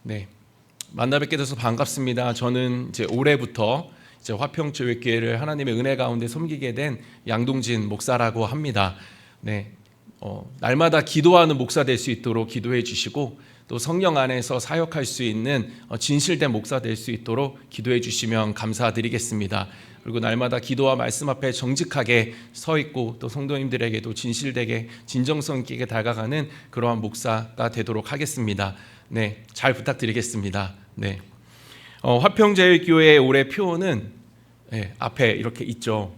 네, 만나 뵙게 돼서 반갑습니다. 저는 이제 올해부터 화평교회를 하나님의 은혜 가운데 섬기게 된 양동진 목사라고 합니다. 네, 날마다 기도하는 목사 될 수 있도록 기도해 주시고 또 성령 안에서 사역할 수 있는 진실된 목사 될 수 있도록 기도해 주시면 감사드리겠습니다. 그리고 날마다 기도와 말씀 앞에 정직하게 서 있고 또 성도님들에게도 진실되게 진정성 있게 다가가는 그러한 목사가 되도록 하겠습니다. 네, 잘 부탁드리겠습니다. 네, 화평제일교회 올해 표어는 앞에 이렇게 있죠.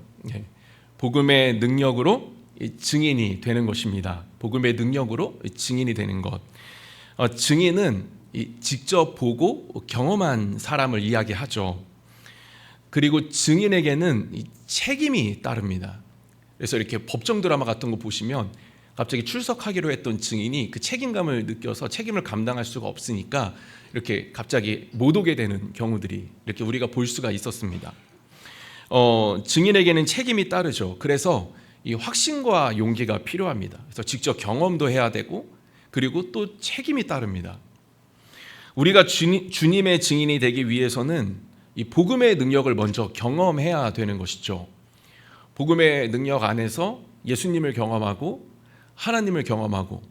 복음의 능력으로 증인이 되는 것입니다. 복음의 능력으로 증인이 되는 것. 증인은 직접 보고 경험한 사람을 이야기하죠. 그리고 증인에게는 책임이 따릅니다. 그래서 이렇게 법정 드라마 같은 거 보시면 갑자기 출석하기로 했던 증인이 그 책임감을 느껴서 책임을 감당할 수가 없으니까 이렇게 갑자기 못 오게 되는 경우들이 이렇게 우리가 볼 수가 있었습니다. 증인에게는 책임이 따르죠. 그래서 이 확신과 용기가 필요합니다. 그래서 직접 경험도 해야 되고 그리고 또 책임이 따릅니다. 우리가 주님의 증인이 되기 위해서는 이 복음의 능력을 먼저 경험해야 되는 것이죠. 복음의 능력 안에서 예수님을 경험하고 하나님을 경험하고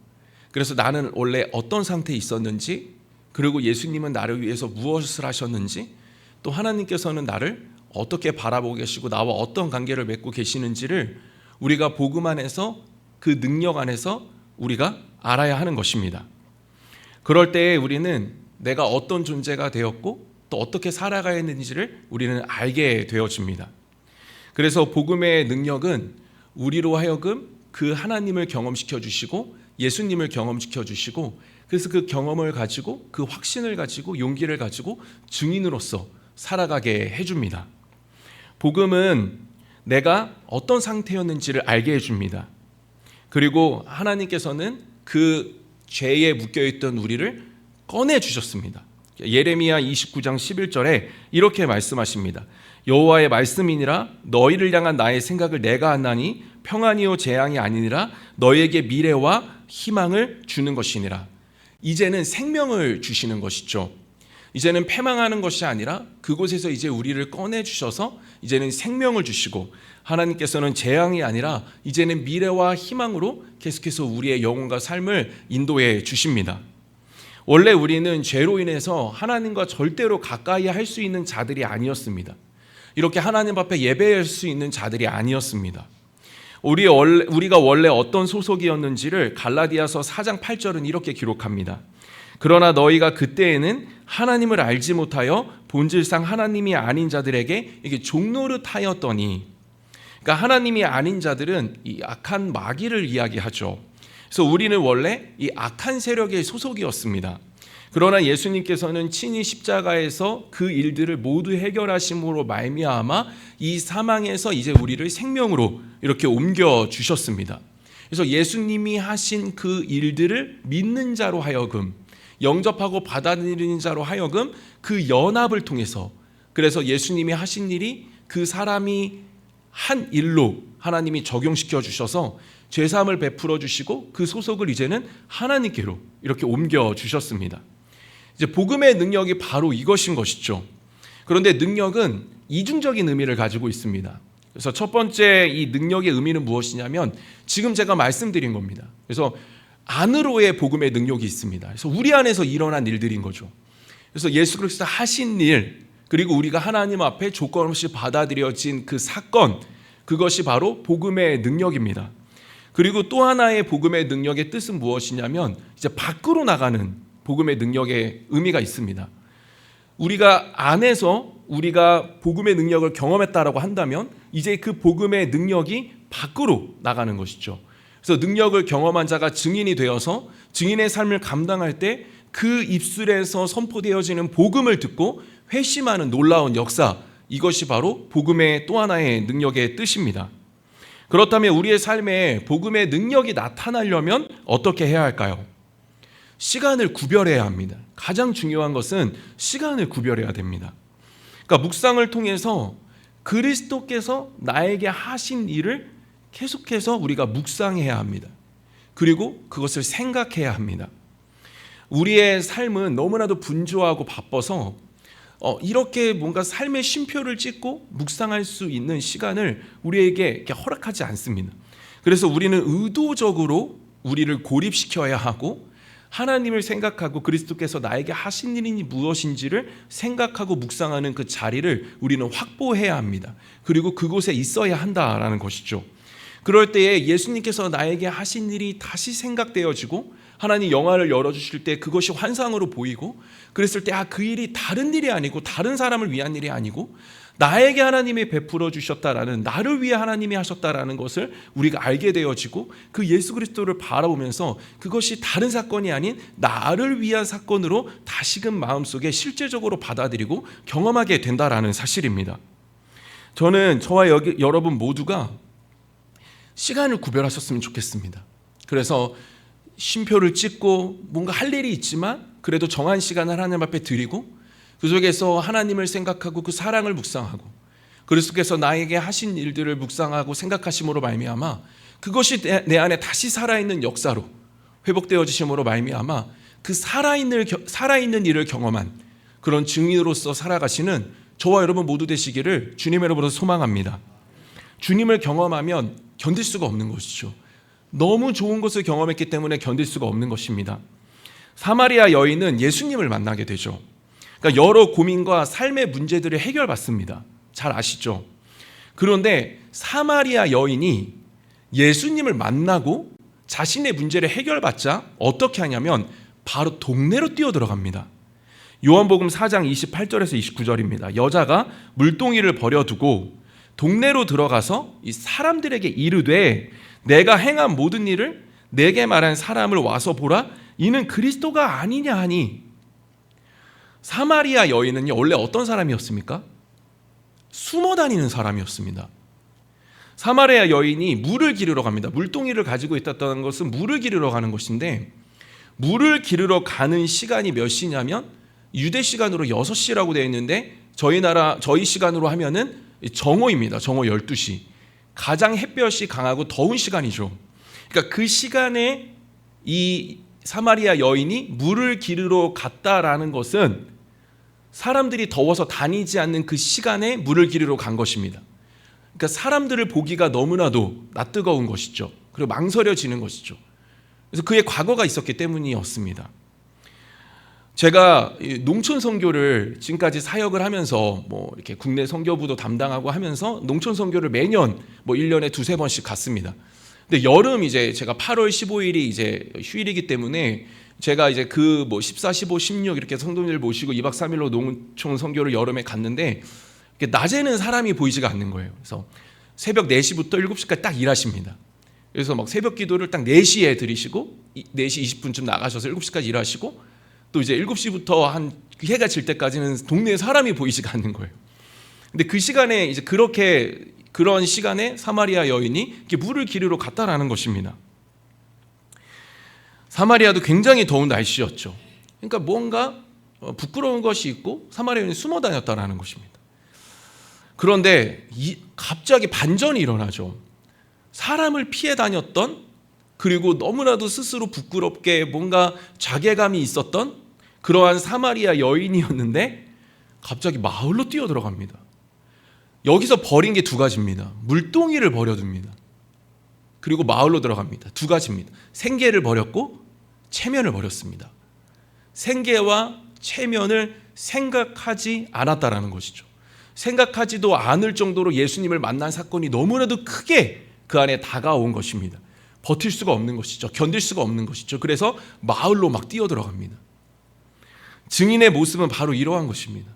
그래서 나는 원래 어떤 상태에 있었는지 그리고 예수님은 나를 위해서 무엇을 하셨는지 또 하나님께서는 나를 어떻게 바라보고 계시고 나와 어떤 관계를 맺고 계시는지를 우리가 복음 안에서 그 능력 안에서 우리가 알아야 하는 것입니다. 그럴 때에 우리는 내가 어떤 존재가 되었고 또 어떻게 살아가야 했는지를 우리는 알게 되어집니다. 그래서 복음의 능력은 우리로 하여금 그 하나님을 경험시켜 주시고 예수님을 경험시켜 주시고 그래서 그 경험을 가지고 그 확신을 가지고 용기를 가지고 증인으로서 살아가게 해줍니다. 복음은 내가 어떤 상태였는지를 알게 해줍니다. 그리고 하나님께서는 그 죄에 묶여있던 우리를 꺼내주셨습니다. 예레미야 29장 11절에 이렇게 말씀하십니다. 여호와의 말씀이니라 너희를 향한 나의 생각을 내가 아나니 평안이요 재앙이 아니니라 너희에게 미래와 희망을 주는 것이니라. 이제는 생명을 주시는 것이죠. 이제는 패망하는 것이 아니라 그곳에서 이제 우리를 꺼내주셔서 이제는 생명을 주시고 하나님께서는 재앙이 아니라 이제는 미래와 희망으로 계속해서 우리의 영혼과 삶을 인도해 주십니다. 원래 우리는 죄로 인해서 하나님과 절대로 가까이 할 수 있는 자들이 아니었습니다. 이렇게 하나님 앞에 예배할 수 있는 자들이 아니었습니다. 우리가 원래 어떤 소속이었는지를 갈라디아서 4장 8절은 이렇게 기록합니다. 그러나 너희가 그때에는 하나님을 알지 못하여 본질상 하나님이 아닌 자들에게 이게 종노릇하였더니, 그러니까 하나님이 아닌 자들은 이 악한 마귀를 이야기하죠. 그래서 우리는 원래 이 악한 세력의 소속이었습니다. 그러나 예수님께서는 친히 십자가에서 그 일들을 모두 해결하심으로 말미암아 이 사망에서 이제 우리를 생명으로 이렇게 옮겨 주셨습니다. 그래서 예수님이 하신 그 일들을 믿는 자로 하여금 영접하고 받아들이는 자로 하여금 그 연합을 통해서 그래서 예수님이 하신 일이 그 사람이 한 일로 하나님이 적용시켜 주셔서 죄사함을 베풀어 주시고 그 소속을 이제는 하나님께로 이렇게 옮겨 주셨습니다. 이제 복음의 능력이 바로 이것인 것이죠. 그런데 능력은 이중적인 의미를 가지고 있습니다. 그래서 첫 번째 이 능력의 의미는 무엇이냐면 지금 제가 말씀드린 겁니다. 그래서 안으로의 복음의 능력이 있습니다. 그래서 우리 안에서 일어난 일들인 거죠. 그래서 예수 그리스도 하신 일 그리고 우리가 하나님 앞에 조건 없이 받아들여진 그 사건 그것이 바로 복음의 능력입니다. 그리고 또 하나의 복음의 능력의 뜻은 무엇이냐면 이제 밖으로 나가는 복음의 능력의 의미가 있습니다. 우리가 안에서 우리가 복음의 능력을 경험했다라고 한다면 이제 그 복음의 능력이 밖으로 나가는 것이죠. 그래서 능력을 경험한 자가 증인이 되어서 증인의 삶을 감당할 때 그 입술에서 선포되어지는 복음을 듣고 회심하는 놀라운 역사, 이것이 바로 복음의 또 하나의 능력의 뜻입니다. 그렇다면 우리의 삶에 복음의 능력이 나타나려면 어떻게 해야 할까요? 시간을 구별해야 합니다. 가장 중요한 것은 시간을 구별해야 됩니다. 그러니까 묵상을 통해서 그리스도께서 나에게 하신 일을 계속해서 우리가 묵상해야 합니다. 그리고 그것을 생각해야 합니다. 우리의 삶은 너무나도 분주하고 바빠서 이렇게 뭔가 삶의 쉼표를 찍고 묵상할 수 있는 시간을 우리에게 이렇게 허락하지 않습니다. 그래서 우리는 의도적으로 우리를 고립시켜야 하고 하나님을 생각하고 그리스도께서 나에게 하신 일이 무엇인지를 생각하고 묵상하는 그 자리를 우리는 확보해야 합니다. 그리고 그곳에 있어야 한다라는 것이죠. 그럴 때에 예수님께서 나에게 하신 일이 다시 생각되어지고 하나님 영화를 열어주실 때 그것이 환상으로 보이고 그랬을 때 그 일이 다른 일이 아니고 다른 사람을 위한 일이 아니고 나에게 하나님이 베풀어 주셨다라는, 나를 위해 하나님이 하셨다라는 것을 우리가 알게 되어지고 그 예수 그리스도를 바라보면서 그것이 다른 사건이 아닌 나를 위한 사건으로 다시금 마음속에 실제적으로 받아들이고 경험하게 된다라는 사실입니다. 저는 저와 여러분 모두가 시간을 구별하셨으면 좋겠습니다. 그래서 쉼표를 찍고 뭔가 할 일이 있지만 그래도 정한 시간을 하나님 앞에 드리고 그 속에서 하나님을 생각하고 그 사랑을 묵상하고 그리스도께서 나에게 하신 일들을 묵상하고 생각하심으로 말미암아 그것이 내 안에 다시 살아있는 역사로 회복되어지심으로 말미암아 그 살아있는 일을 경험한 그런 증인으로서 살아가시는 저와 여러분 모두 되시기를 주님의 이름으로 소망합니다. 주님을 경험하면 견딜 수가 없는 것이죠. 너무 좋은 것을 경험했기 때문에 견딜 수가 없는 것입니다. 사마리아 여인은 예수님을 만나게 되죠. 그러니까 여러 고민과 삶의 문제들을 해결받습니다. 잘 아시죠? 그런데 사마리아 여인이 예수님을 만나고 자신의 문제를 해결받자 어떻게 하냐면 바로 동네로 뛰어들어갑니다. 요한복음 4장 28절에서 29절입니다. 여자가 물동이를 버려두고 동네로 들어가서 이 사람들에게 이르되 내가 행한 모든 일을 내게 말한 사람을 와서 보라, 이는 그리스도가 아니냐 하니. 사마리아 여인은요 원래 어떤 사람이었습니까? 숨어 다니는 사람이었습니다. 사마리아 여인이 물을 기르러 갑니다. 물동이를 가지고 있었다는 것은 물을 기르러 가는 것인데 물을 기르러 가는 시간이 몇 시냐면 유대 시간으로 6시라고 되어 있는데 저희 시간으로 하면은 정오입니다. 정오 12시. 가장 햇볕이 강하고 더운 시간이죠. 그러니까 그 시간에 이 사마리아 여인이 물을 기르러 갔다라는 것은 사람들이 더워서 다니지 않는 그 시간에 물을 기르러 간 것입니다. 그러니까 사람들을 보기가 너무나도 낯뜨거운 것이죠. 그리고 망설여지는 것이죠. 그래서 그의 과거가 있었기 때문이었습니다. 제가 농촌 선교를 지금까지 사역을 하면서 이렇게 국내 선교부도 담당하고 하면서 농촌 선교를 매년 1년에 두세 번씩 갔습니다. 근데 여름 이제 제가 8월 15일이 이제 휴일이기 때문에 제가 이제 14, 15, 16 이렇게 성도님들 모시고 2박 3일로 농촌 선교를 여름에 갔는데 낮에는 사람이 보이지가 않는 거예요. 그래서 새벽 4시부터 7시까지 딱 일하십니다. 그래서 새벽 기도를 딱 4시에 드리시고 4시 20분쯤 나가셔서 7시까지 일하시고 또 이제 7시부터 한 해가 질 때까지는 동네에 사람이 보이지가 않는 거예요. 근데 그 시간에 이제 그런 시간에 사마리아 여인이 이렇게 물을 기르러 갔다라는 것입니다. 사마리아도 굉장히 더운 날씨였죠. 그러니까 뭔가 부끄러운 것이 있고 사마리아 여인이 숨어 다녔다라는 것입니다. 그런데 갑자기 반전이 일어나죠. 사람을 피해 다녔던, 그리고 너무나도 스스로 부끄럽게 뭔가 자괴감이 있었던 그러한 사마리아 여인이었는데 갑자기 마을로 뛰어들어갑니다. 여기서 버린 게 두 가지입니다. 물동이를 버려둡니다. 그리고 마을로 들어갑니다. 두 가지입니다. 생계를 버렸고 체면을 버렸습니다. 생계와 체면을 생각하지 않았다라는 것이죠. 생각하지도 않을 정도로 예수님을 만난 사건이 너무나도 크게 그 안에 다가온 것입니다. 버틸 수가 없는 것이죠. 견딜 수가 없는 것이죠. 그래서 마을로 막 뛰어들어갑니다. 증인의 모습은 바로 이러한 것입니다.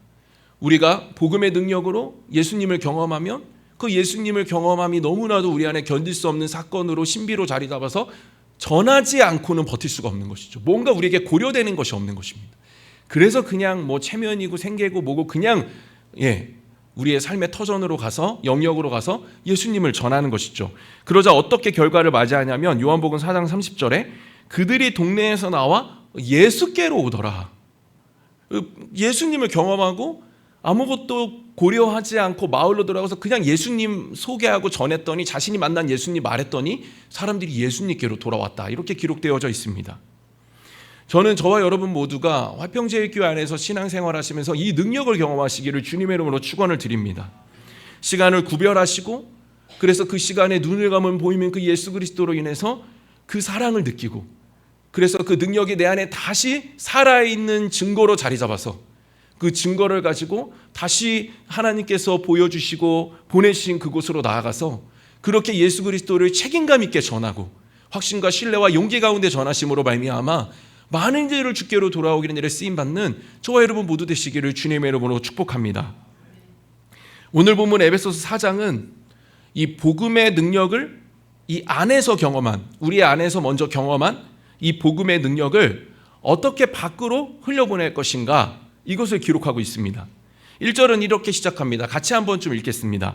우리가 복음의 능력으로 예수님을 경험하면 그 예수님을 경험함이 너무나도 우리 안에 견딜 수 없는 사건으로 신비로 자리 잡아서 전하지 않고는 버틸 수가 없는 것이죠. 뭔가 우리에게 고려되는 것이 없는 것입니다. 그래서 그냥 체면이고 생계고 뭐고 그냥 우리의 삶의 터전으로 가서 영역으로 가서 예수님을 전하는 것이죠. 그러자 어떻게 결과를 맞이하냐면 요한복음 4장 30절에 그들이 동네에서 나와 예수께로 오더라. 예수님을 경험하고 아무것도 고려하지 않고 마을로 들어가서 그냥 예수님 소개하고 전했더니 자신이 만난 예수님 말했더니 사람들이 예수님께로 돌아왔다. 이렇게 기록되어져 있습니다. 저는 저와 여러분 모두가 화평제일교회 안에서 신앙생활 하시면서 이 능력을 경험하시기를 주님의 이름으로 축원을 드립니다. 시간을 구별하시고, 그래서 그 시간에 눈을 감으면 보이면 그 예수 그리스도로 인해서 그 사랑을 느끼고, 그래서 그 능력이 내 안에 다시 살아있는 증거로 자리 잡아서 그 증거를 가지고 다시 하나님께서 보여주시고 보내신 그곳으로 나아가서 그렇게 예수 그리스도를 책임감 있게 전하고 확신과 신뢰와 용기 가운데 전하심으로 말미암아 많은 이들을 주께로 돌아오기는 일에 쓰임받는 저와 여러분 모두 되시기를 주님의 이름으로 축복합니다. 오늘 본문 에베소서 4장은 이 복음의 능력을 이 안에서 경험한, 우리 안에서 먼저 경험한 이 복음의 능력을 어떻게 밖으로 흘려보낼 것인가, 이것을 기록하고 있습니다. 1절은 이렇게 시작합니다. 같이 한번 좀 읽겠습니다.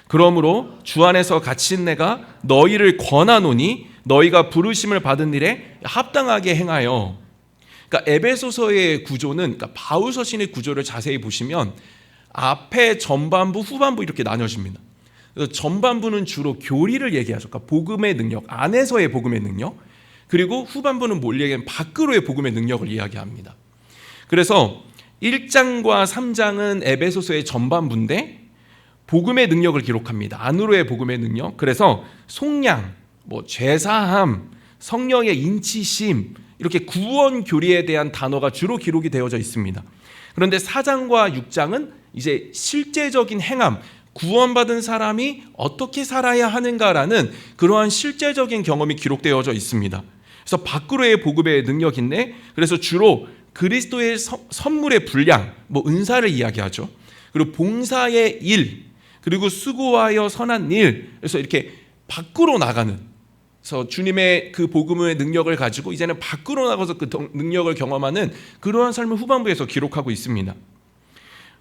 그러므로 주 안에서 갇힌 내가 너희를 권하노니 너희가 부르심을 받은 일에 합당하게 행하여. 그러니까 에베소서의 구조는, 그러니까 바울 서신의 구조를 자세히 보시면 앞에 전반부, 후반부 이렇게 나눠집니다. 그래서 전반부는 주로 교리를 얘기하죠. 그러니까 복음의 능력, 안에서의 복음의 능력. 그리고 후반부는 뭘 얘기하면 밖으로의 복음의 능력을 이야기합니다. 그래서 1장과 3장은 에베소서의 전반부인데 복음의 능력을 기록합니다. 안으로의 복음의 능력. 그래서 속량, 죄사함, 성령의 인치심, 이렇게 구원 교리에 대한 단어가 주로 기록이 되어져 있습니다. 그런데 4장과 6장은 이제 실제적인 행함, 구원받은 사람이 어떻게 살아야 하는가라는 그러한 실제적인 경험이 기록되어져 있습니다. 그래서 밖으로의 복음의 능력인데, 그래서 주로 그리스도의 선물의 분량, 은사를 이야기하죠. 그리고 봉사의 일, 그리고 수고하여 선한 일, 그래서 이렇게 밖으로 나가는, 그래서 주님의 그 복음의 능력을 가지고 이제는 밖으로 나가서 그 능력을 경험하는 그러한 삶을 후반부에서 기록하고 있습니다.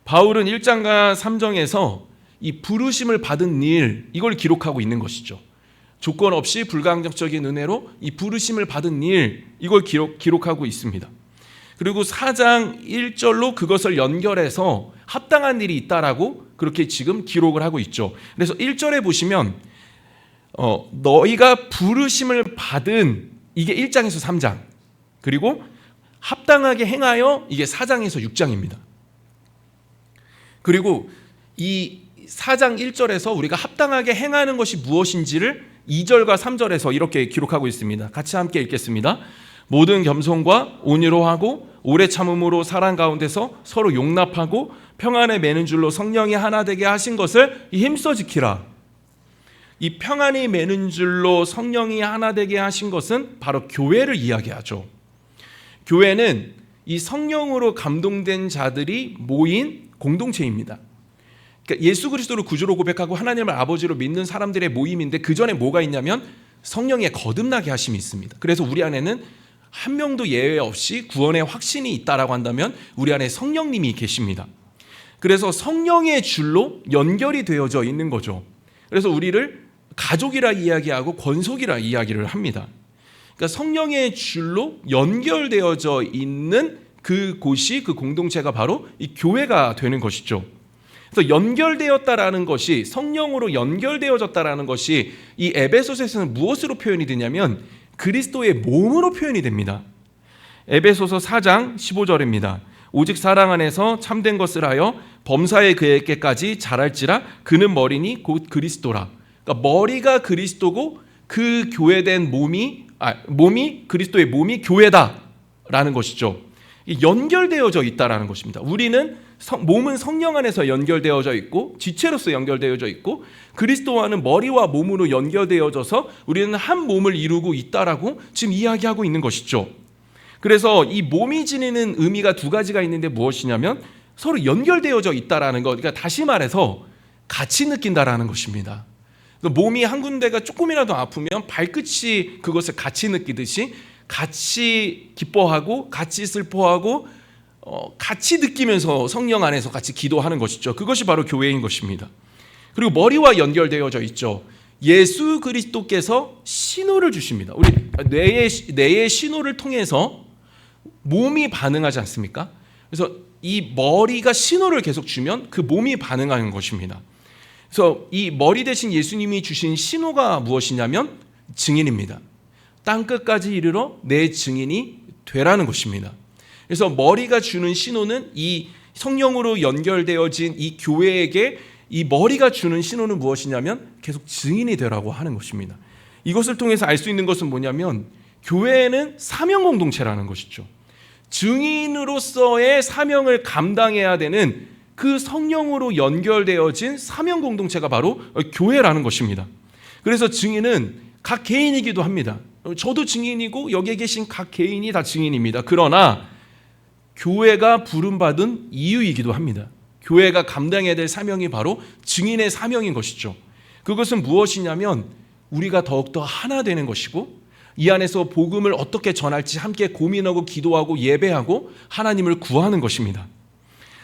바울은 1장과 3장에서 이 부르심을 받은 일, 이걸 기록하고 있는 것이죠. 조건 없이 불가항력적인 은혜로 이 부르심을 받은 일, 이걸 기록하고 있습니다. 그리고 4장 1절로 그것을 연결해서 합당한 일이 있다라고 그렇게 지금 기록을 하고 있죠. 그래서 1절에 보시면 너희가 부르심을 받은, 이게 1장에서 3장, 그리고 합당하게 행하여, 이게 4장에서 6장입니다. 그리고 이 4장 1절에서 우리가 합당하게 행하는 것이 무엇인지를 2절과 3절에서 이렇게 기록하고 있습니다. 같이 함께 읽겠습니다. 모든 겸손과 온유로 하고 오래 참음으로 사랑 가운데서 서로 용납하고 평안에 매는 줄로 성령이 하나 되게 하신 것을 힘써 지키라. 이 평안이 매는 줄로 성령이 하나 되게 하신 것은 바로 교회를 이야기하죠. 교회는 이 성령으로 감동된 자들이 모인 공동체입니다. 그러니까 예수 그리스도를 구주로 고백하고 하나님을 아버지로 믿는 사람들의 모임인데, 그 전에 뭐가 있냐면 성령의 거듭나게 하심이 있습니다. 그래서 우리 안에는 한 명도 예외 없이 구원의 확신이 있다라고 한다면 우리 안에 성령님이 계십니다. 그래서 성령의 줄로 연결이 되어져 있는 거죠. 그래서 우리를 가족이라 이야기하고 권속이라 이야기를 합니다. 그러니까 성령의 줄로 연결되어져 있는 그곳이, 그 공동체가 바로 이 교회가 되는 것이죠. 그래서 연결되었다라는 것이, 성령으로 연결되어졌다라는 것이 이 에베소서에서는 무엇으로 표현이 되냐면 그리스도의 몸으로 표현이 됩니다. 에베소서 4장 15절입니다. 오직 사랑 안에서 참된 것을 하여 범사에 그에게까지 자랄지라. 그는 머리니 곧 그리스도라. 그러니까 머리가 그리스도고 그 교회된 몸이 그리스도의 몸이 교회다라는 것이죠. 연결되어져 있다라는 것입니다. 우리는 몸은 성령 안에서 연결되어져 있고 지체로서 연결되어져 있고 그리스도와는 머리와 몸으로 연결되어져서 우리는 한 몸을 이루고 있다라고 지금 이야기하고 있는 것이죠. 그래서 이 몸이 지니는 의미가 두 가지가 있는데 무엇이냐면 서로 연결되어져 있다라는 것, 그러니까 다시 말해서 같이 느낀다라는 것입니다. 몸이 한 군데가 조금이라도 아프면 발끝이 그것을 같이 느끼듯이 같이 기뻐하고 같이 슬퍼하고 같이 느끼면서 성령 안에서 같이 기도하는 것이죠. 그것이 바로 교회인 것입니다. 그리고 머리와 연결되어져 있죠. 예수 그리스도께서 신호를 주십니다. 우리 뇌의 신호를 통해서 몸이 반응하지 않습니까? 그래서 이 머리가 신호를 계속 주면 그 몸이 반응하는 것입니다. 그래서 이 머리 대신 예수님이 주신 신호가 무엇이냐면 증인입니다. 땅끝까지 이르러 내 증인이 되라는 것입니다. 그래서 머리가 주는 신호는 이 성령으로 연결되어진 이 교회에게 이 머리가 주는 신호는 무엇이냐면 계속 증인이 되라고 하는 것입니다. 이것을 통해서 알 수 있는 것은 뭐냐면 교회는 사명 공동체라는 것이죠. 증인으로서의 사명을 감당해야 되는 그 성령으로 연결되어진 사명 공동체가 바로 교회라는 것입니다. 그래서 증인은 각 개인이기도 합니다. 저도 증인이고 여기에 계신 각 개인이 다 증인입니다. 그러나 교회가 부름받은 이유이기도 합니다. 교회가 감당해야 될 사명이 바로 증인의 사명인 것이죠. 그것은 무엇이냐면 우리가 더욱더 하나 되는 것이고 이 안에서 복음을 어떻게 전할지 함께 고민하고 기도하고 예배하고 하나님을 구하는 것입니다.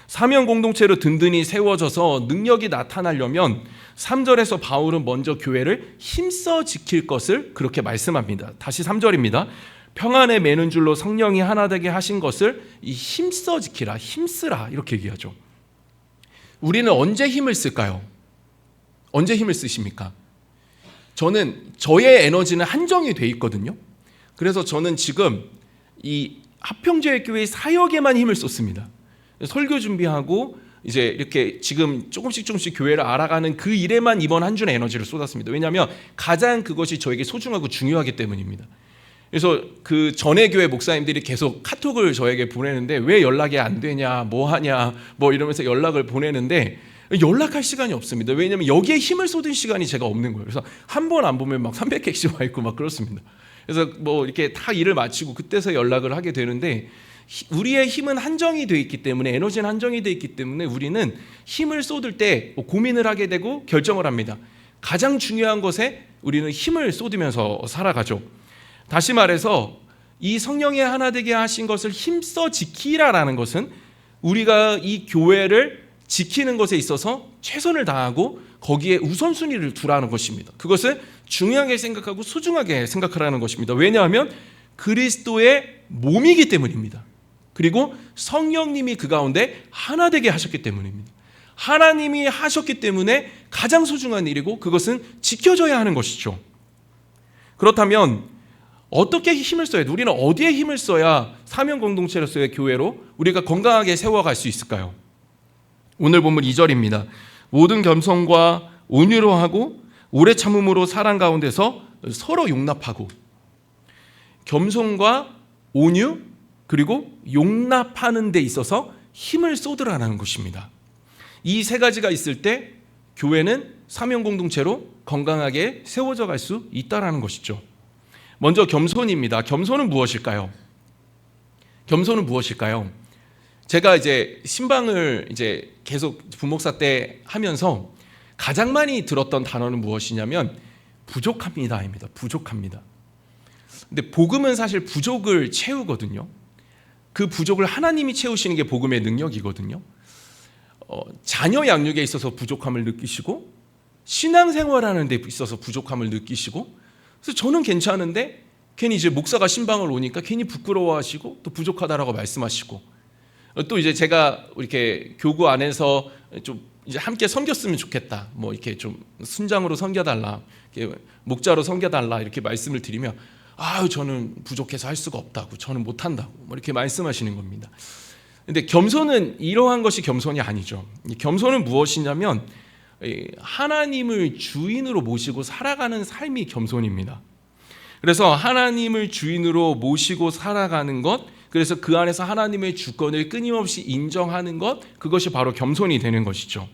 사명 공동체로 든든히 세워져서 능력이 나타나려면 3절에서 바울은 먼저 교회를 힘써 지킬 것을 그렇게 말씀합니다. 다시 3절입니다. 평안에 매는 줄로 성령이 하나 되게 하신 것을 이 힘써 지키라, 힘쓰라 이렇게 얘기하죠. 우리는 언제 힘을 쓸까요? 언제 힘을 쓰십니까? 저의 에너지는 한정이 돼 있거든요. 그래서 저는 지금 이 합평제일교회 사역에만 힘을 쏟습니다. 설교 준비하고 이제 이렇게 지금 조금씩 교회를 알아가는 그 일에만 이번 한 주는 에너지를 쏟았습니다. 왜냐하면 가장 그것이 저에게 소중하고 중요하기 때문입니다. 그래서 그 전에 교회 목사님들이 계속 카톡을 저에게 보내는데 왜 연락이 안 되냐, 뭐 하냐, 뭐 이러면서 연락을 보내는데 연락할 시간이 없습니다. 왜냐하면 여기에 힘을 쏟은 시간이 제가 없는 거예요. 그래서 한 번 안 보면 막 300개씩 와 있고 막 그렇습니다. 그래서 뭐 이렇게 다 일을 마치고 그때서 연락을 하게 되는데 우리의 힘은 한정이 되어 있기 때문에 에너지는 한정이 되어 있기 때문에 우리는 힘을 쏟을 때 고민을 하게 되고 결정을 합니다. 가장 중요한 것에 우리는 힘을 쏟으면서 살아가죠. 다시 말해서 이 성령의 하나 되게 하신 것을 힘써 지키라라는 것은 우리가 이 교회를 지키는 것에 있어서 최선을 다하고 거기에 우선순위를 두라는 것입니다. 그것을 중요하게 생각하고 소중하게 생각하라는 것입니다. 왜냐하면 그리스도의 몸이기 때문입니다. 그리고 성령님이 그 가운데 하나 되게 하셨기 때문입니다. 하나님이 하셨기 때문에 가장 소중한 일이고 그것은 지켜져야 하는 것이죠. 그렇다면 어떻게 힘을 써야 돼? 우리는 어디에 힘을 써야 사명 공동체로서의 교회로 우리가 건강하게 세워갈 수 있을까요? 오늘 본문 2절입니다. 모든 겸손과 온유로 하고 오래 참음으로 사랑 가운데서 서로 용납하고. 겸손과 온유 그리고 용납하는 데 있어서 힘을 쏟으라는 것입니다. 이 세 가지가 있을 때 교회는 사명 공동체로 건강하게 세워져 갈 수 있다라는 것이죠. 먼저 겸손입니다. 겸손은 무엇일까요? 겸손은 무엇일까요? 제가 이제 신방을 이제 계속 부목사 때 하면서 가장 많이 들었던 단어는 무엇이냐면 부족합니다입니다. 부족합니다. 근데 복음은 사실 부족을 채우거든요. 그 부족을 하나님이 채우시는 게 복음의 능력이거든요. 자녀 양육에 있어서 부족함을 느끼시고 신앙생활하는 데 있어서 부족함을 느끼시고 그래서 저는 괜찮은데 괜히 이제 목사가 신방을 오니까 괜히 부끄러워하시고 또 부족하다라고 말씀하시고 또 이제 제가 이렇게 교구 안에서 좀 이제 함께 섬겼으면 좋겠다. 뭐 이렇게 좀 순장으로 섬겨달라, 이렇게 목자로 섬겨달라 이렇게 말씀을 드리면 저는 부족해서 할 수가 없다고, 저는 못한다고 뭐 이렇게 말씀하시는 겁니다. 근데 겸손은 이러한 것이 겸손이 아니죠. 겸손은 무엇이냐면 하나님을 주인으로 모시고 살아가는 삶이 겸손입니다. 그래서 하나님을 주인으로 모시고 살아가는 것, 그래서 그 안에서 하나님의 주권을 끊임없이 인정하는 것, 그것이 바로 겸손이 되는 것이죠.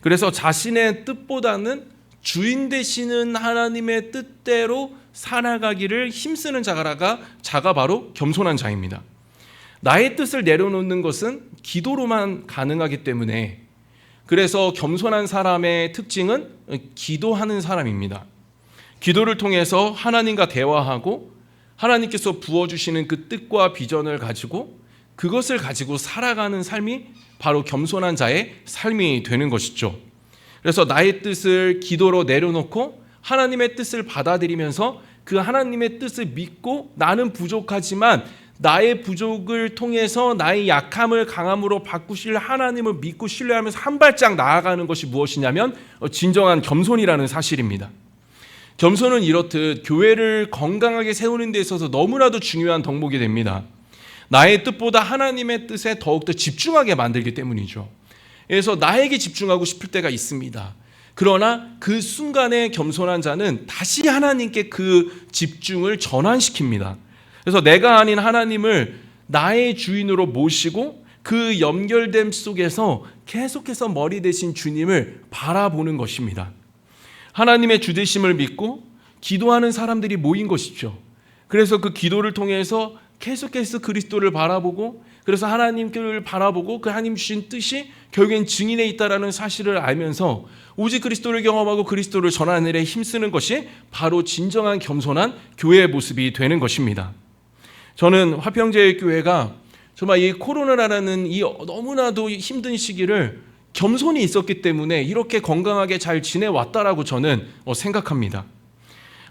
그래서 자신의 뜻보다는 주인 되시는 하나님의 뜻대로 살아가기를 힘쓰는 자가 바로 겸손한 자입니다. 나의 뜻을 내려놓는 것은 기도로만 가능하기 때문에 그래서 겸손한 사람의 특징은 기도하는 사람입니다. 기도를 통해서 하나님과 대화하고 하나님께서 부어주시는 그 뜻과 비전을 가지고 그것을 가지고 살아가는 삶이 바로 겸손한 자의 삶이 되는 것이죠. 그래서 나의 뜻을 기도로 내려놓고 하나님의 뜻을 받아들이면서 그 하나님의 뜻을 믿고 나는 부족하지만 나의 부족을 통해서 나의 약함을 강함으로 바꾸실 하나님을 믿고 신뢰하면서 한 발짝 나아가는 것이 무엇이냐면 진정한 겸손이라는 사실입니다. 겸손은 이렇듯 교회를 건강하게 세우는 데 있어서 너무나도 중요한 덕목이 됩니다. 나의 뜻보다 하나님의 뜻에 더욱더 집중하게 만들기 때문이죠. 그래서 나에게 집중하고 싶을 때가 있습니다. 그러나 그 순간에 겸손한 자는 다시 하나님께 그 집중을 전환시킵니다. 그래서 내가 아닌 하나님을 나의 주인으로 모시고 그 연결됨 속에서 계속해서 머리 대신 주님을 바라보는 것입니다. 하나님의 주되심을 믿고 기도하는 사람들이 모인 것이죠. 그래서 그 기도를 통해서 계속해서 그리스도를 바라보고, 그래서 하나님을 바라보고 그 하나님 주신 뜻이 결국엔 증인에 있다라는 사실을 알면서 오직 그리스도를 경험하고 그리스도를 전하는 일에 힘쓰는 것이 바로 진정한 겸손한 교회의 모습이 되는 것입니다. 저는 화평제일교회가 정말 이 코로나라는 이 너무나도 힘든 시기를 겸손이 있었기 때문에 이렇게 건강하게 잘 지내왔다라고 저는 생각합니다.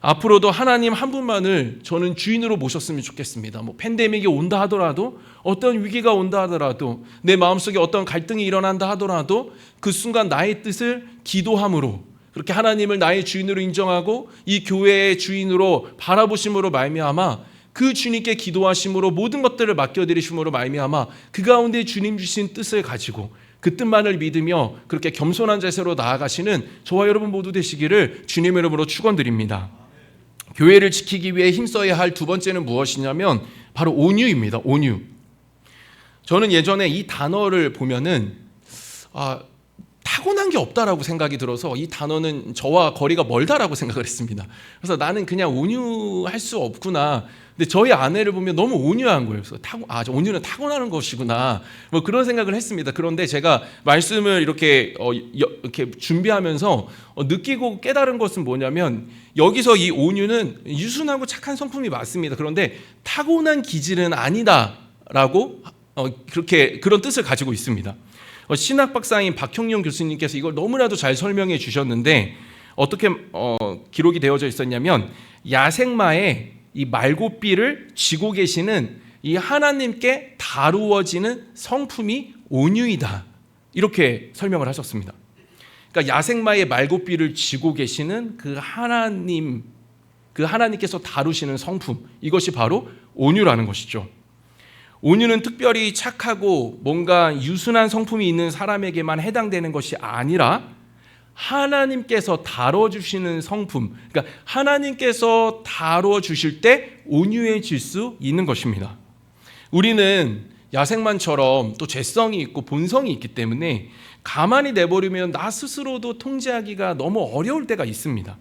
앞으로도 하나님 한 분만을 저는 주인으로 모셨으면 좋겠습니다. 팬데믹이 온다 하더라도, 어떤 위기가 온다 하더라도, 내 마음속에 어떤 갈등이 일어난다 하더라도 그 순간 나의 뜻을 기도함으로, 그렇게 하나님을 나의 주인으로 인정하고 이 교회의 주인으로 바라보심으로 말미암아 그 주님께 기도하심으로 모든 것들을 맡겨드리심으로 말미암아 그 가운데 주님 주신 뜻을 가지고 그 뜻만을 믿으며 그렇게 겸손한 자세로 나아가시는 저와 여러분 모두 되시기를 주님의 이름으로 축원드립니다. 교회를 지키기 위해 힘써야 할 두 번째는 무엇이냐면 바로 온유입니다. 온유. 저는 예전에 이 단어를 보면은 타고난 게 없다라고 생각이 들어서 이 단어는 저와 거리가 멀다라고 생각을 했습니다. 그래서 나는 그냥 온유할 수 없구나. 근데 저희 아내를 보면 너무 온유한 거예요. 그래서 온유는 타고나는 것이구나. 그런 생각을 했습니다. 그런데 제가 말씀을 이렇게 준비하면서 느끼고 깨달은 것은 뭐냐면, 여기서 이 온유는 유순하고 착한 성품이 맞습니다. 그런데 타고난 기질은 아니다라고 그런 뜻을 가지고 있습니다. 신학 박사인 박형룡 교수님께서 이걸 너무나도 잘 설명해 주셨는데, 어떻게 기록이 되어져 있었냐면, 야생마에 이 말고삐를 쥐고 계시는 이 하나님께 다루어지는 성품이 온유이다, 이렇게 설명을 하셨습니다. 그러니까 야생마의 말고삐를 쥐고 계시는 그 하나님께서 다루시는 성품, 이것이 바로 온유라는 것이죠. 온유는 특별히 착하고 뭔가 유순한 성품이 있는 사람에게만 해당되는 것이 아니라 하나님께서 다뤄주시는 성품, 그러니까 하나님께서 다뤄주실 때 온유해질 수 있는 것입니다. 우리는 야생만처럼 또 죄성이 있고 본성이 있기 때문에 가만히 내버리면 나 스스로도 통제하기가 너무 어려울 때가 있습니다.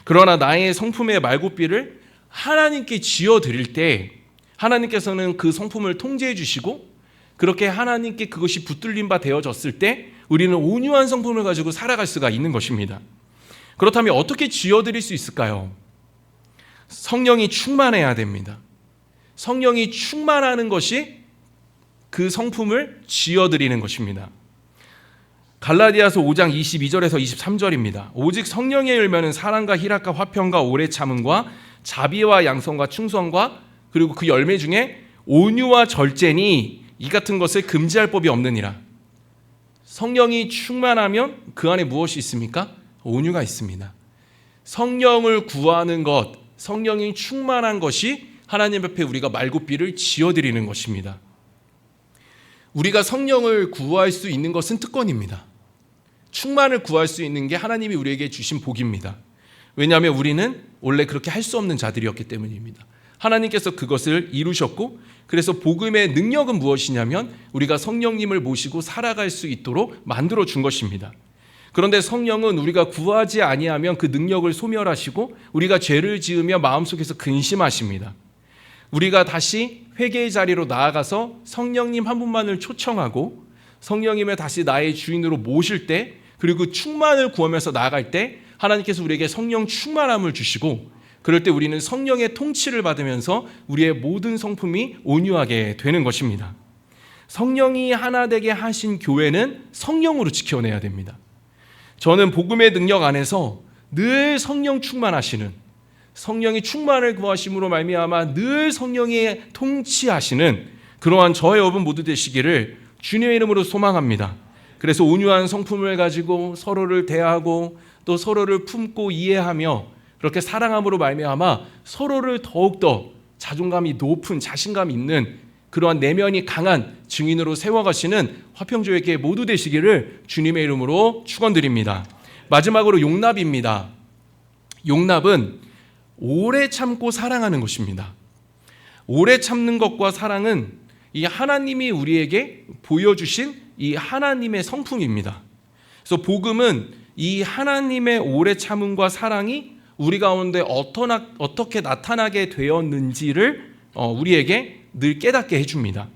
그러나 나의 성품의 말고삐를 하나님께 지어드릴 때 하나님께서는 그 성품을 통제해 주시고, 그렇게 하나님께 그것이 붙들린 바 되어졌을 때 우리는 온유한 성품을 가지고 살아갈 수가 있는 것입니다. 그렇다면 어떻게 지어드릴 수 있을까요? 성령이 충만해야 됩니다. 성령이 충만하는 것이 그 성품을 지어드리는 것입니다. 갈라디아서 5장 22절에서 23절입니다. 오직 성령의 열매는 사랑과 희락과 화평과 오래 참음과 자비와 양성과 충성과, 그리고 그 열매 중에 온유와 절제니 이 같은 것을 금지할 법이 없느니라. 성령이 충만하면 그 안에 무엇이 있습니까? 온유가 있습니다. 성령을 구하는 것, 성령이 충만한 것이 하나님 앞에 우리가 말고삐를 지어드리는 것입니다. 우리가 성령을 구할 수 있는 것은 특권입니다. 충만을 구할 수 있는 게 하나님이 우리에게 주신 복입니다. 왜냐하면 우리는 원래 그렇게 할 수 없는 자들이었기 때문입니다. 하나님께서 그것을 이루셨고, 그래서 복음의 능력은 무엇이냐면 우리가 성령님을 모시고 살아갈 수 있도록 만들어 준 것입니다. 그런데 성령은 우리가 구하지 아니하면 그 능력을 소멸하시고 우리가 죄를 지으며 마음속에서 근심하십니다. 우리가 다시 회개의 자리로 나아가서 성령님 한 분만을 초청하고 성령님을 다시 나의 주인으로 모실 때, 그리고 충만을 구하면서 나아갈 때 하나님께서 우리에게 성령 충만함을 주시고, 그럴 때 우리는 성령의 통치를 받으면서 우리의 모든 성품이 온유하게 되는 것입니다. 성령이 하나 되게 하신 교회는 성령으로 지켜내야 됩니다. 저는 복음의 능력 안에서 늘 성령 충만하시는, 성령이 충만을 구하심으로 말미암아 늘 성령이 통치하시는 그러한 저의 여러분 모두 되시기를 주님의 이름으로 소망합니다. 그래서 온유한 성품을 가지고 서로를 대하고 또 서로를 품고 이해하며 그렇게 사랑함으로 말미암아 서로를 더욱더 자존감이 높은, 자신감 있는 그러한 내면이 강한 증인으로 세워가시는 화평교회 모두 되시기를 주님의 이름으로 축원드립니다. 마지막으로 용납입니다. 용납은 오래 참고 사랑하는 것입니다. 오래 참는 것과 사랑은 이 하나님이 우리에게 보여주신 이 하나님의 성품입니다. 그래서 복음은 이 하나님의 오래 참음과 사랑이 우리 가운데 어떻게 나타나게 되었는지를 우리에게 늘 깨닫게 해줍니다.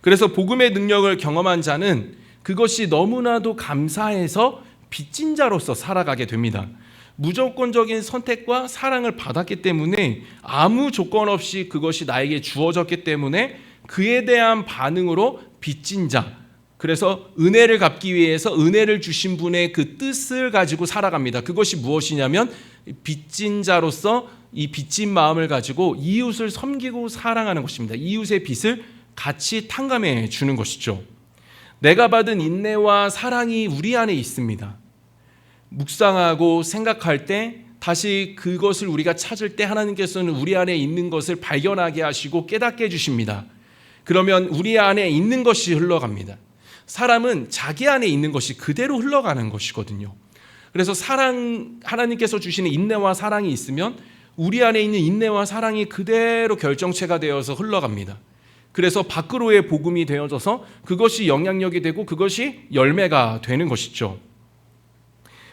그래서 복음의 능력을 경험한 자는 그것이 너무나도 감사해서 빚진 자로서 살아가게 됩니다. 무조건적인 선택과 사랑을 받았기 때문에 아무 조건 없이 그것이 나에게 주어졌기 때문에 그에 대한 반응으로 빚진 자, 그래서 은혜를 갚기 위해서 은혜를 주신 분의 그 뜻을 가지고 살아갑니다. 그것이 무엇이냐면 빚진 자로서 이 빚진 마음을 가지고 이웃을 섬기고 사랑하는 것입니다. 이웃의 빚을 같이 탕감해 주는 것이죠. 내가 받은 인내와 사랑이 우리 안에 있습니다. 묵상하고 생각할 때 다시 그것을 우리가 찾을 때 하나님께서는 우리 안에 있는 것을 발견하게 하시고 깨닫게 해주십니다. 그러면 우리 안에 있는 것이 흘러갑니다. 사람은 자기 안에 있는 것이 그대로 흘러가는 것이거든요. 그래서 하나님께서 주시는 인내와 사랑이 있으면 우리 안에 있는 인내와 사랑이 그대로 결정체가 되어서 흘러갑니다. 그래서 밖으로의 복음이 되어져서 그것이 영향력이 되고 그것이 열매가 되는 것이죠.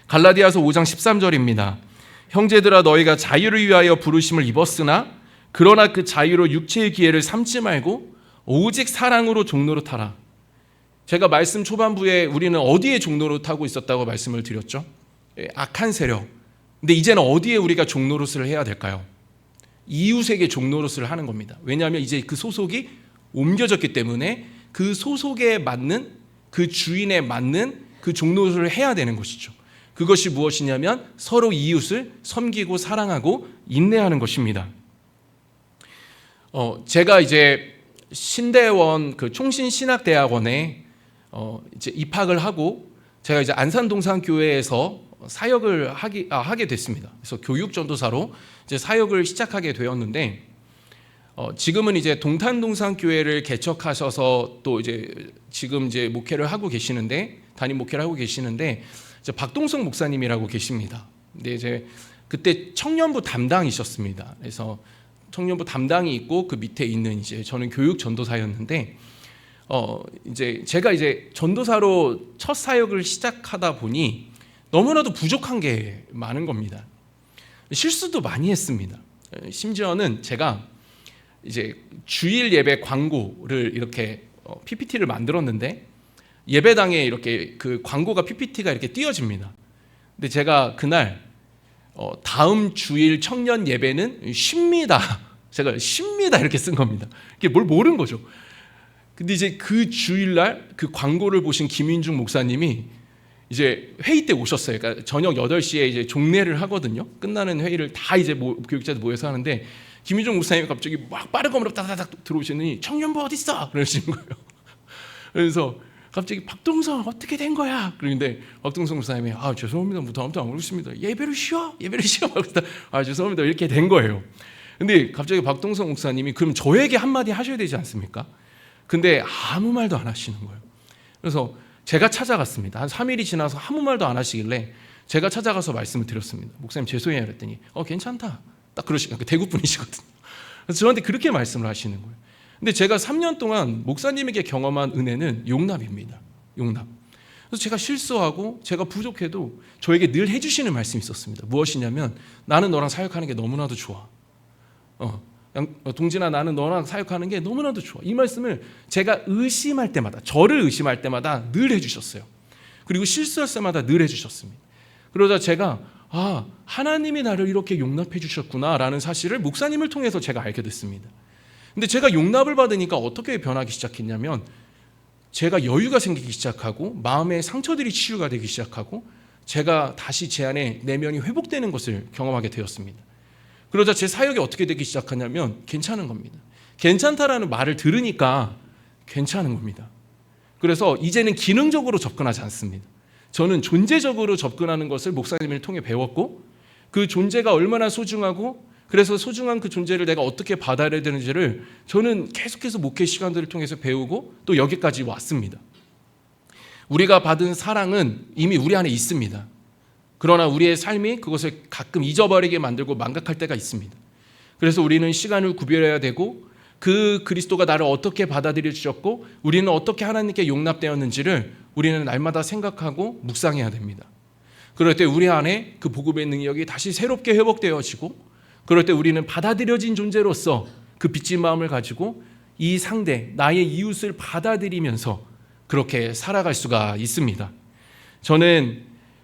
갈라디아서 5장 13절입니다. 형제들아 너희가 자유를 위하여 부르심을 입었으나 그러나 그 자유로 육체의 기회를 삼지 말고 오직 사랑으로 종노릇하라. 제가 말씀 초반부에 우리는 어디에 종노릇하고 있었다고 말씀을 드렸죠? 악한 세력. 근데 이제는 어디에 우리가 종노릇을 해야 될까요? 이웃에게 종노릇을 하는 겁니다. 왜냐하면 이제 그 소속이 옮겨졌기 때문에 그 소속에 맞는, 그 주인에 맞는 그 종노릇을 해야 되는 것이죠. 그것이 무엇이냐면 서로 이웃을 섬기고 사랑하고 인내하는 것입니다. 제가 이제 신대원 그 총신신학대학원에 이제 입학을 하고 제가 이제 안산동산교회에서 사역을 하게 됐습니다. 그래서 교육전도사로 이제 사역을 시작하게 되었는데 지금은 이제 동탄동산교회를 개척하셔서 또 이제 지금 이제 목회를 하고 계시는데 담임 목회를 하고 계시는데 이제 박동성 목사님이라고 계십니다. 근데 이제 그때 청년부 담당이셨습니다. 그래서 청년부 담당이 있고 그 밑에 있는 이제 저는 교육 전도사였는데 이제 제가 이제 전도사로 첫 사역을 시작하다 보니 너무나도 부족한 게 많은 겁니다. 실수도 많이 했습니다. 심지어는 제가 이제 주일 예배 광고를 이렇게 PPT를 만들었는데 예배당에 이렇게 그 광고가 PPT가 이렇게 띄어집니다. 근데 제가 그날 다음 주일 청년 예배는 쉽니다. 제가 쉽니다 이렇게 쓴 겁니다. 이게 뭘 모르는 거죠. 근데 이제 그 주일날 그 광고를 보신 김인중 목사님이 이제 회의 때 오셨어요. 그러니까 저녁 8시에 이제 종례를 하거든요. 끝나는 회의를 다 이제 교육자들 모여서 하는데 김인중 목사님이 갑자기 막 빠른 걸음으로 따다닥 들어오시더니 청년부 어디 있어? 그러시는 거예요. 그래서 갑자기 박동성 어떻게 된 거야? 그런데 박동성 목사님이 죄송합니다. 다음부터 안 오겠습니다. 예배를 쉬어? 죄송합니다. 이렇게 된 거예요. 근데 갑자기 박동성 목사님이 그럼 저에게 한마디 하셔야 되지 않습니까? 근데 아무 말도 안 하시는 거예요. 그래서 제가 찾아갔습니다. 한 3일이 지나서 아무 말도 안 하시길래 제가 찾아가서 말씀을 드렸습니다. 목사님 죄송해요 그랬더니 괜찮다. 딱 그러시니까 대구 분이시거든요. 그래서 저한테 그렇게 말씀을 하시는 거예요. 근데 제가 3년 동안 목사님에게 경험한 은혜는 용납입니다. 용납. 그래서 제가 실수하고 제가 부족해도 저에게 늘 해주시는 말씀이 있었습니다. 무엇이냐면 나는 너랑 사역하는 게 너무나도 좋아. 동진아 나는 너랑 사역하는 게 너무나도 좋아. 이 말씀을 제가 의심할 때마다 저를 의심할 때마다 늘 해주셨어요. 그리고 실수할 때마다 늘 해주셨습니다. 그러자 제가 하나님이 나를 이렇게 용납해 주셨구나라는 사실을 목사님을 통해서 제가 알게 됐습니다. 근데 제가 용납을 받으니까 어떻게 변하기 시작했냐면 제가 여유가 생기기 시작하고 마음의 상처들이 치유가 되기 시작하고 제가 다시 제 안에 내면이 회복되는 것을 경험하게 되었습니다. 그러자 제 사역이 어떻게 되기 시작하냐면 괜찮은 겁니다. 괜찮다라는 말을 들으니까 괜찮은 겁니다. 그래서 이제는 기능적으로 접근하지 않습니다. 저는 존재적으로 접근하는 것을 목사님을 통해 배웠고 그 존재가 얼마나 소중하고 그래서 소중한 그 존재를 내가 어떻게 받아들여야 되는지를 저는 계속해서 목회 시간들을 통해서 배우고 또 여기까지 왔습니다. 우리가 받은 사랑은 이미 우리 안에 있습니다. 그러나 우리의 삶이 그것을 가끔 잊어버리게 만들고 망각할 때가 있습니다. 그래서 우리는 시간을 구별해야 되고 그 그리스도가 나를 어떻게 받아들여 주셨고 우리는 어떻게 하나님께 용납되었는지를 우리는 날마다 생각하고 묵상해야 됩니다. 그럴 때 우리 안에 그 복음의 능력이 다시 새롭게 회복되어지고, 그럴 때 우리는 받아들여진 존재로서 그 빚진 마음을 가지고 이 상대, 나의 이웃을 받아들이면서 그렇게 살아갈 수가 있습니다. 저는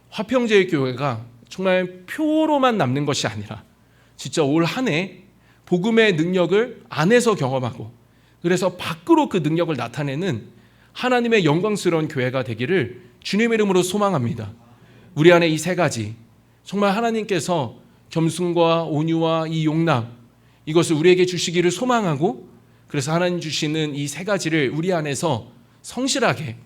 화평제일교회가 정말 표로만 남는 것이 아니라 진짜 올 한 해 복음의 능력을 안에서 경험하고 그래서 밖으로 그 능력을 나타내는 하나님의 영광스러운 교회가 되기를 주님의 이름으로 소망합니다. 우리 안에 이 세 가지, 정말 하나님께서 겸손과 온유와 이 용납, 이것을 우리에게 주시기를 소망하고, 그래서 하나님 주시는 이 세 가지를 우리 안에서 성실하게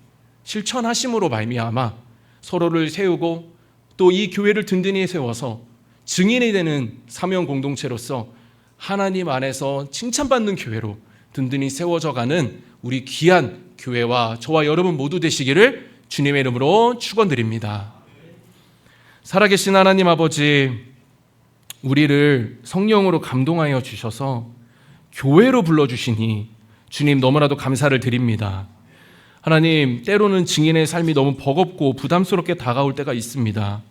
실천하심으로 말미암아 서로를 세우고 또 이 교회를 든든히 세워서 증인이 되는 사명 공동체로서 하나님 안에서 칭찬받는 교회로 든든히 세워져가는 우리 귀한 교회와 저와 여러분 모두 되시기를 주님의 이름으로 축원드립니다. 살아계신 하나님 아버지, 우리를 성령으로 감동하여 주셔서 교회로 불러주시니 주님 너무나도 감사를 드립니다. 하나님, 때로는 증인의 삶이 너무 버겁고 부담스럽게 다가올 때가 있습니다.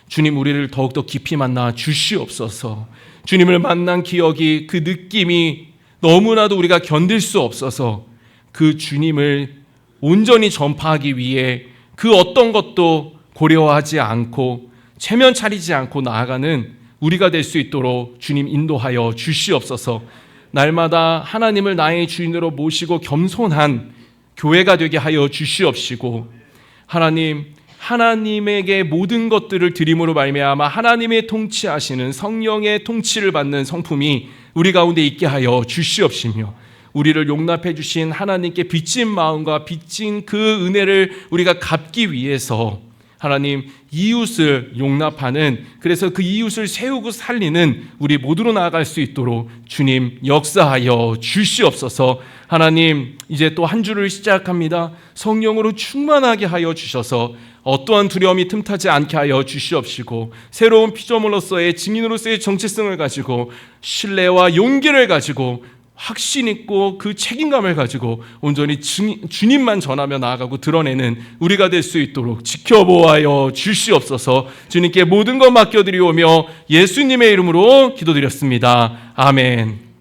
주님, 우리를 더욱더 깊이 만나 주시옵소서. 주님을 만난 기억이, 그 느낌이 너무나도 우리가 견딜 수 없어서 그 주님을 온전히 전파하기 위해 그 어떤 것도 고려하지 않고 체면 차리지 않고 나아가는 우리가 될 수 있도록 주님 인도하여 주시옵소서. 날마다 하나님을 나의 주인으로 모시고 겸손한 교회가 되게 하여 주시옵시고, 하나님, 하나님에게 모든 것들을 드림으로 말미암아 하나님의 통치하시는 성령의 통치를 받는 성품이 우리 가운데 있게 하여 주시옵시며, 우리를 용납해 주신 하나님께 빚진 마음과 빚진 그 은혜를 우리가 갚기 위해서 하나님, 이웃을 용납하는, 그래서 그 이웃을 세우고 살리는 우리 모두로 나아갈 수 있도록 주님 역사하여 주시옵소서. 하나님, 이제 또 한 주를 시작합니다. 성령으로 충만하게 하여 주셔서 어떠한 두려움이 틈타지 않게 하여 주시옵시고, 새로운 피조물로서의 증인으로서의 정체성을 가지고 신뢰와 용기를 가지고 확신 있고 그 책임감을 가지고 온전히 주님만 전하며 나아가고 드러내는 우리가 될 수 있도록 지켜보아여 주시옵소서. 주님께 모든 것 맡겨드리오며 예수님의 이름으로 기도드렸습니다. 아멘.